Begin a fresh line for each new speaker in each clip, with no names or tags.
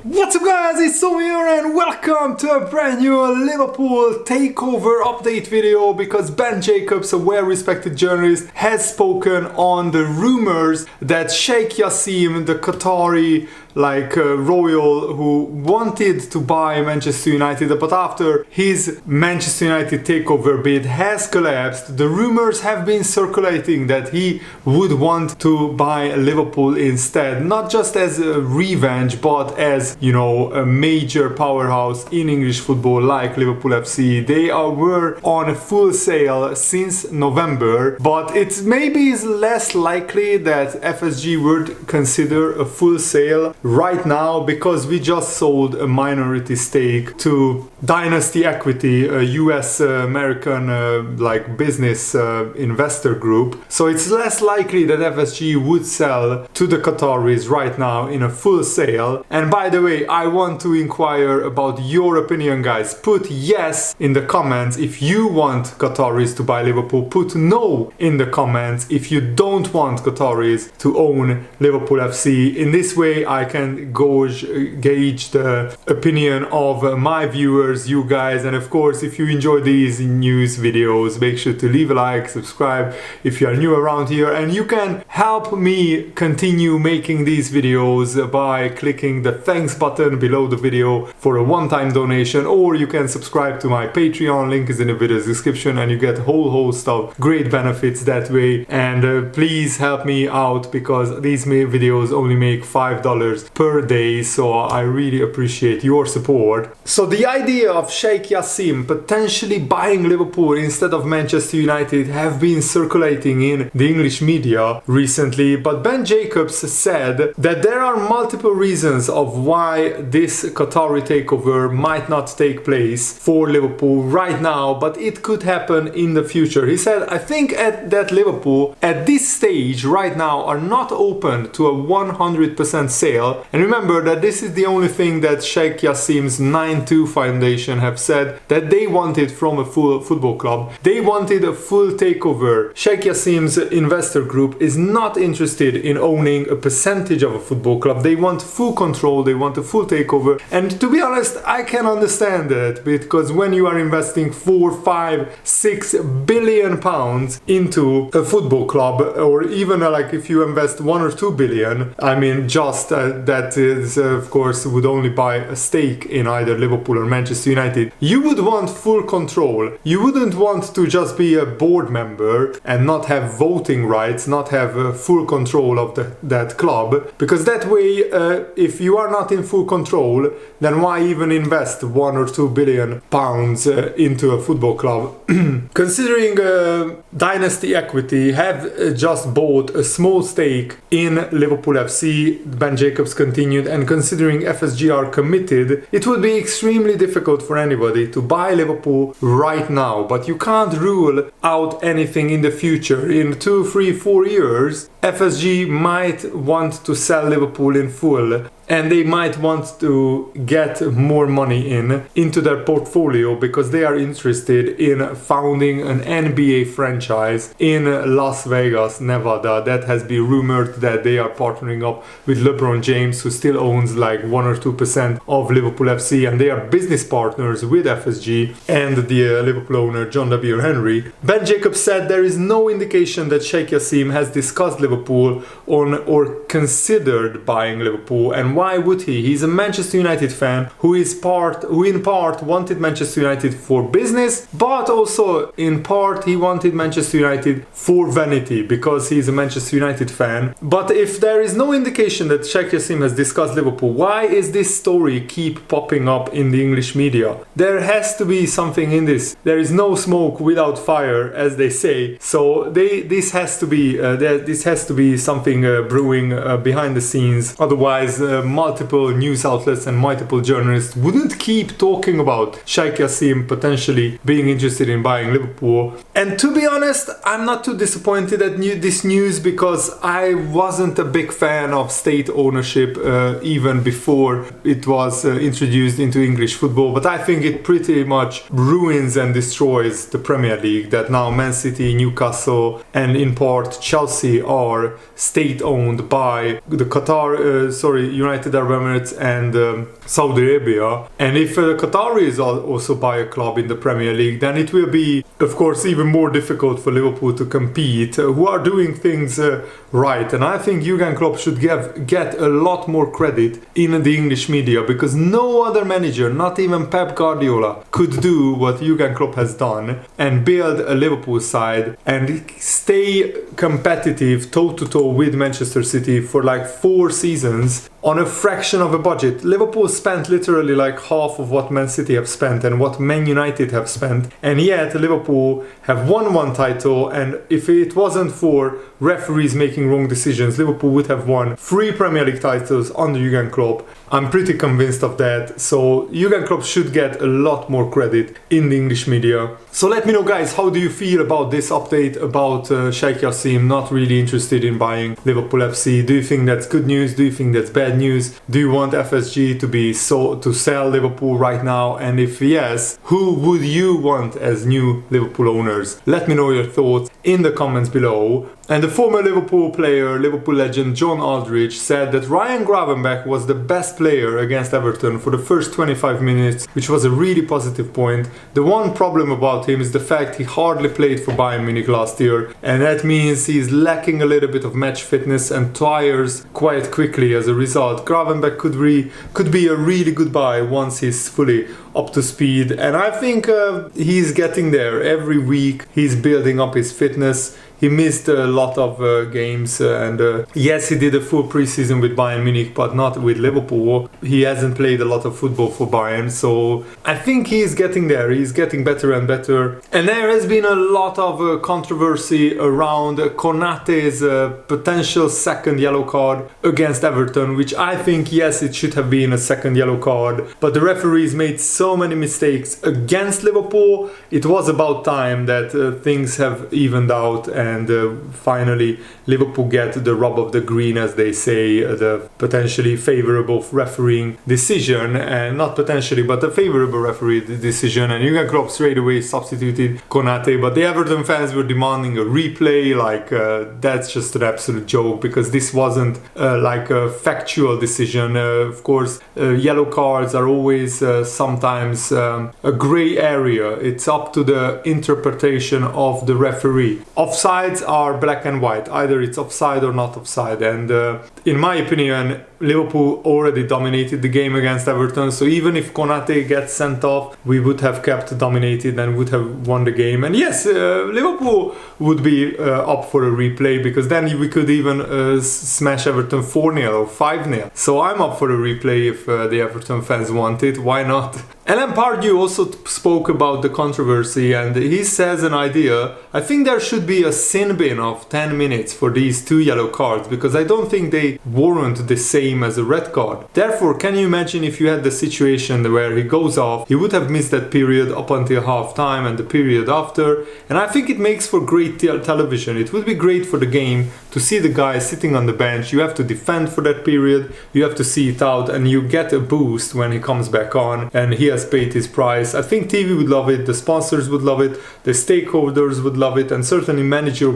What's up guys, it's Tom here and welcome to a brand new Liverpool takeover update video, because Ben Jacobs, a well-respected journalist, has spoken on the rumors that Sheikh Yassim, the Qatari royal who wanted to buy Manchester United, but after his Manchester United takeover bid has collapsed, the rumors have been circulating that he would want to buy Liverpool instead, not just as a revenge but as, you know, a major powerhouse in English football like Liverpool FC. They were on a full sale since November, but it maybe is less likely that FSG would consider a full sale right now, because we just sold a minority stake to Dynasty Equity, a US American business investor group. So it's less likely that FSG would sell to the Qataris right now in a full sale. And by the way, I want to inquire about your opinion, guys. Put yes in the comments if you want Qataris to buy Liverpool. Put no in the comments if you don't want Qataris to own Liverpool FC. In this way I can gauge the opinion of my viewers, you guys. And of course, if you enjoy these news videos, make sure to leave a like, subscribe if you are new around here, and you can help me continue making these videos by clicking the thanks button below the video for a one-time donation, or you can subscribe to my Patreon, link is in the video description, and you get a whole host of great benefits that way. And please help me out, because these videos only make $5 per day, so I really appreciate your support. So the idea of Sheikh Yassim potentially buying Liverpool instead of Manchester United have been circulating in the English media recently, but Ben Jacobs said that there are multiple reasons of why this Qatari takeover might not take place for Liverpool right now, but it could happen in the future. He said, I think that Liverpool at this stage right now are not open to a 100% sale. And remember that this is the only thing that Sheikh Yassim's 9-2 Foundation have said that they wanted from a full football club. They wanted a full takeover. Sheikh Yassim's investor group is not interested in owning a percentage of a football club. They want full control, they want a full takeover. And to be honest, I can understand that, because when you are investing 4, 5, 6 billion pounds into a football club, or even if you invest 1 or 2 billion, I mean, just that is of course would only buy a stake in either Liverpool or Manchester United, you would want full control. You wouldn't want to just be a board member and not have voting rights, not have full control of that club, because that way if you are not in full control, then why even invest 1 or 2 billion pounds into a football club? Considering Dynasty Equity have just bought a small stake in Liverpool FC, Ben Jacobs continued, and considering FSG are committed, it would be extremely difficult for anybody to buy Liverpool right now. But you can't rule out anything in the future. In 2, 3, 4 years, FSG might want to sell Liverpool in full, and they might want to get more money into their portfolio, because they are interested in founding an NBA franchise in Las Vegas, Nevada. That has been rumored that they are partnering up with LeBron James, who still owns 1 or 2% of Liverpool FC, and they are business partners with FSG and the Liverpool owner John W. Henry. Ben Jacobs said there is no indication that Sheikh Yassim has discussed Liverpool or considered buying Liverpool. And why would he? He's a Manchester United fan who in part wanted Manchester United for business, but also in part he wanted Manchester United for vanity, because he's a Manchester United fan. But if there is no indication that Sheikh Yassim has discussed Liverpool, why is this story keep popping up in the English media? There has to be something in this. There is no smoke without fire, as they say. So this has to be something brewing behind the scenes. Otherwise, multiple news outlets and multiple journalists wouldn't keep talking about Sheikh Yassim potentially being interested in buying Liverpool. And to be honest, I'm not too disappointed at this news, because I wasn't a big fan of state ownership even before it was introduced into English football. But I think it pretty much ruins and destroys the Premier League, that now Man City, Newcastle and in part Chelsea are state owned by the United United Arab Emirates and Saudi Arabia. And if the Qataris also buy a club in the Premier League, then it will be, of course, even more difficult for Liverpool to compete, who are doing things right. And I think Jurgen Klopp should get a lot more credit in the English media, because no other manager, not even Pep Guardiola, could do what Jurgen Klopp has done and build a Liverpool side and stay competitive toe-to-toe with Manchester City for like 4 seasons on a fraction of a budget. Liverpool spent literally like half of what Man City have spent and what Man United have spent, and yet Liverpool have won 1 title, and if it wasn't for referees making wrong decisions, Liverpool would have won 3 Premier League titles under Jurgen Klopp. I'm pretty convinced of that. So Jurgen Klopp should get a lot more credit in the English media. So let me know, guys, how do you feel about this update about Sheikh Yassim not really interested in buying Liverpool FC? Do you think that's good news? Do you think that's bad news? Do you want FSG to sell Liverpool right now? And if yes, who would you want as new Liverpool owners? Let me know your thoughts in the comments below. And the former Liverpool player, Liverpool legend John Aldridge, said that Ryan Gravenberch was the best player against Everton for the first 25 minutes, which was a really positive point. The one problem about him is the fact he hardly played for Bayern Munich last year, and that means he's lacking a little bit of match fitness and tires quite quickly as a result. Gravenberch could be a really good buy once he's fully up to speed, and I think he's getting there. Every week he's building up his fitness. He missed a lot of games, and yes, he did a full preseason with Bayern Munich, but not with Liverpool. He hasn't played a lot of football for Bayern, so I think he's getting there. He's getting better and better. And there has been a lot of controversy around Konate's potential second yellow card against Everton, which I think, yes, it should have been a second yellow card, but the referees made so many mistakes against Liverpool. It was about time that things have evened out, and finally Liverpool get the rub of the green, as they say, the potentially favorable refereeing decision, and not potentially, but a favorable referee decision, and Jurgen Klopp straight away substituted Konate. But the Everton fans were demanding a replay, like that's just an absolute joke, because this wasn't like a factual decision. Of course, yellow cards are always sometimes a grey area. It's up to the interpretation of the referee. Offsides are black and white, either it's offside or not offside, and in my opinion Liverpool already dominated the game against Everton, so even if Konate gets sent off, we would have kept dominated and would have won the game. And yes, Liverpool would be up for a replay, because then we could even smash Everton 4-0 or 5-0. So I'm up for a replay if the Everton fans want it, why not? Alan Pardew also spoke about the controversy, and he says an idea. I think there should be a sin bin of 10 minutes for these 2 yellow cards, because I don't think they warrant the same as a red card. Therefore, can you imagine if you had the situation where he goes off, he would have missed that period up until half time and the period after, and I think it makes for great television. It would be great for the game to see the guy sitting on the bench. You have to defend for that period, you have to see it out, and you get a boost when he comes back on and he has paid his price. I think TV would love it, the sponsors would love it, the stakeholders would love it, and certainly managers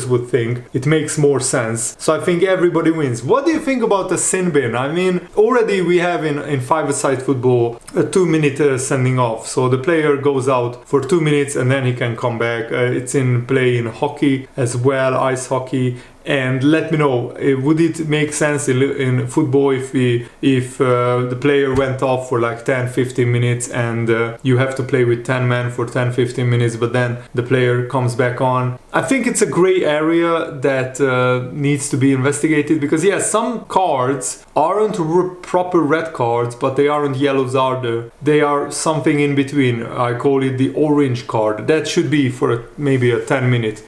would think it makes more sense. So I think everybody wins. What do you think about the sin bin? I mean, already we have in five-a-side football a 2-minute sending off, so the player goes out for 2 minutes and then he can come back. It's in play in hockey as well, ice hockey. And let me know, would it make sense in football if the player went off for like 10-15 minutes and you have to play with 10 men for 10-15 minutes, but then the player comes back on? I think it's a grey area that needs to be investigated, because yes, some cards aren't proper red cards, but they aren't yellows either. They are something in between. I call it the orange card. That should be for maybe a 10-minute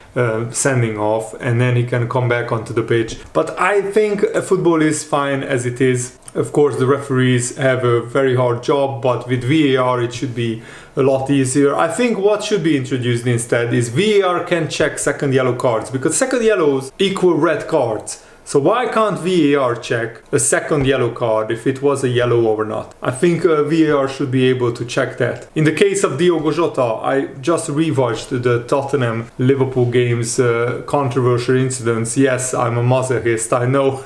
sending off, and then he can come back onto the pitch. But I think football is fine as it is. Of course, the referees have a very hard job, but with VAR it should be a lot easier. I think what should be introduced instead is VAR can check second yellow cards, because second yellows equal red cards. So why can't VAR check a second yellow card if it was a yellow or not? I think VAR should be able to check that. In the case of Diogo Jota, I just rewatched the Tottenham-Liverpool games controversial incidents. Yes, I'm a masochist, I know.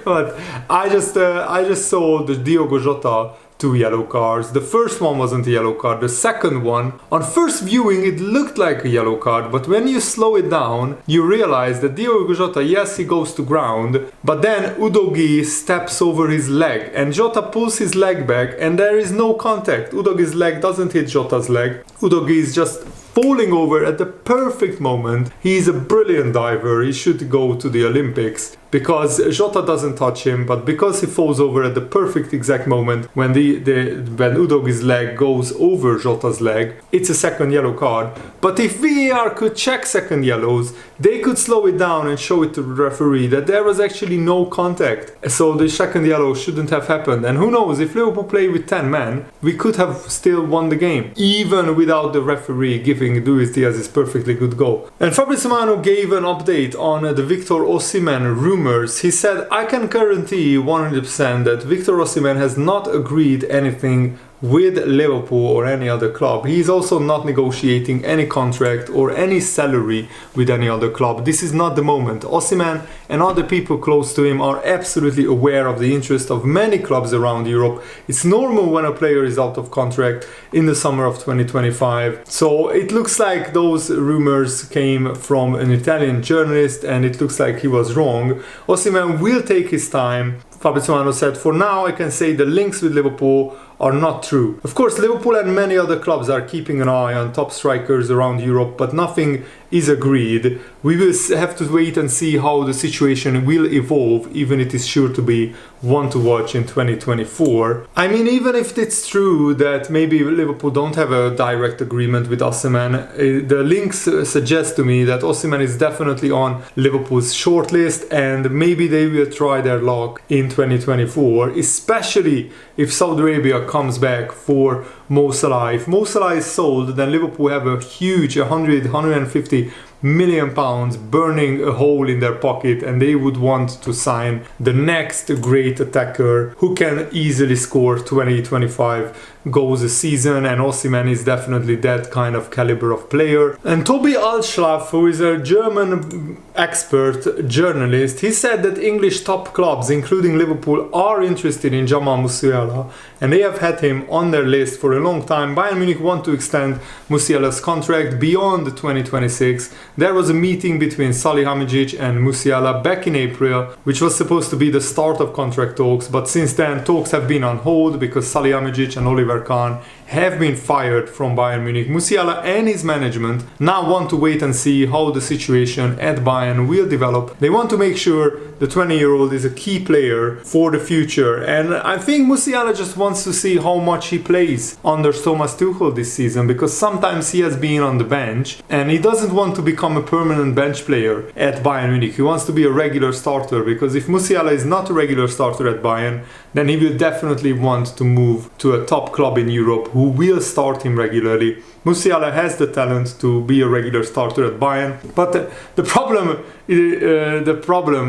But I just saw the Diogo Jota 2 yellow cards. The first one wasn't a yellow card. The second one, on first viewing, it looked like a yellow card, but when you slow it down, you realize that Diogo Jota, yes, he goes to ground, but then Udogie steps over his leg, and Jota pulls his leg back, and there is no contact. Udogie's leg doesn't hit Jota's leg. Udogie is just falling over at the perfect moment. He's a brilliant diver. He should go to the Olympics because Jota doesn't touch him, but because he falls over at the perfect exact moment when when Udogie's leg goes over Jota's leg, it's a second yellow card. But if VAR could check second yellows, they could slow it down and show it to the referee that there was actually no contact. So the second yellow shouldn't have happened. And who knows, if Liverpool play with 10 men, we could have still won the game, even without the referee giving Luis Diaz's perfectly good goal. And Fabrizio Romano gave an update on the Victor Osimhen rumors. He said, I can guarantee 100% that Victor Osimhen has not agreed anything with Liverpool or any other club. He is also not negotiating any contract or any salary with any other club. This is not the moment. Osimhen and other people close to him are absolutely aware of the interest of many clubs around Europe. It's normal when a player is out of contract in the summer of 2025. So it looks like those rumors came from an Italian journalist and it looks like he was wrong. Osimhen will take his time. Fabrizio Romano said, for now I can say the links with Liverpool are not true. Of course, Liverpool and many other clubs are keeping an eye on top strikers around Europe, but nothing is agreed. We will have to wait and see how the situation will evolve, even it is sure to be one to watch in 2024. I mean, even if it's true that maybe Liverpool don't have a direct agreement with Osimhen, the links suggest to me that Osimhen is definitely on Liverpool's shortlist and maybe they will try their luck in 2024, especially if Saudi Arabia comes back for Mo Salah. If Mo Salah is sold, then Liverpool have a huge 150 million pounds burning a hole in their pocket and they would want to sign the next great attacker who can easily score 20-25 goals a season, and Osimhen is definitely that kind of caliber of player. And Toby Altschlaf, who is a German expert journalist, he said that English top clubs including Liverpool are interested in Jamal Musiala and they have had him on their list for a long time. Bayern Munich want to extend Musiala's contract beyond 2026. There was a meeting between Salihamidzic and Musiala back in April, which was supposed to be the start of contract talks, but since then talks have been on hold because Salihamidzic and Oliver Kahn have been fired from Bayern Munich. Musiala and his management now want to wait and see how the situation at Bayern will develop. They want to make sure the 20-year-old is a key player for the future, and I think Musiala just wants to see how much he plays under Thomas Tuchel this season, because sometimes he has been on the bench and he doesn't want to become a permanent bench player at Bayern Munich. He wants to be a regular starter, because if Musiala is not a regular starter at Bayern, then he will definitely want to move to a top club in Europe who will start him regularly. Musiala has the talent to be a regular starter at Bayern, but the problem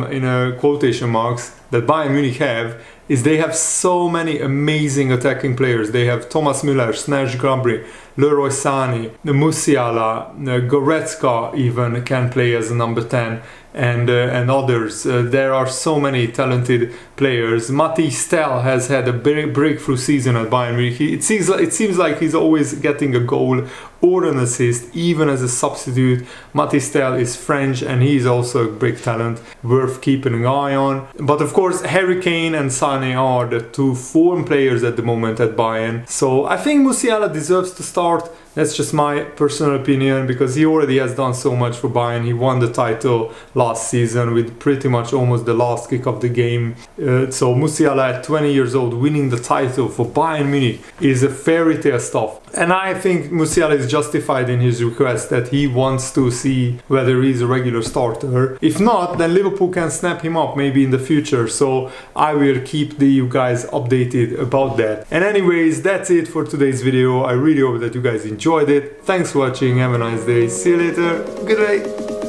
in quotation marks that Bayern Munich have is they have so many amazing attacking players. They have Thomas Müller, Serge Gnabry, Leroy Sané, Musiala, Goretzka even can play as a number 10. And others. There are so many talented players. Mati Stel has had a breakthrough season at Bayern Munich. It seems like he's always getting a goal or an assist, even as a substitute. Mati Stel is French and he's also a big talent worth keeping an eye on. But of course, Harry Kane and Sané are the two form players at the moment at Bayern. So I think Musiala deserves to start. That's just my personal opinion, because he already has done so much for Bayern. He won the title last season with pretty much almost the last kick of the game. So Musiala at 20 years old winning the title for Bayern Munich is a fairy tale stuff. And I think Musiala is justified in his request that he wants to see whether he's a regular starter. If not, then Liverpool can snap him up maybe in the future. So I will keep you guys updated about that. And anyways, that's it for today's video. I really hope that you guys enjoyed it. Thanks for watching. Have a nice day. See you later. Good day.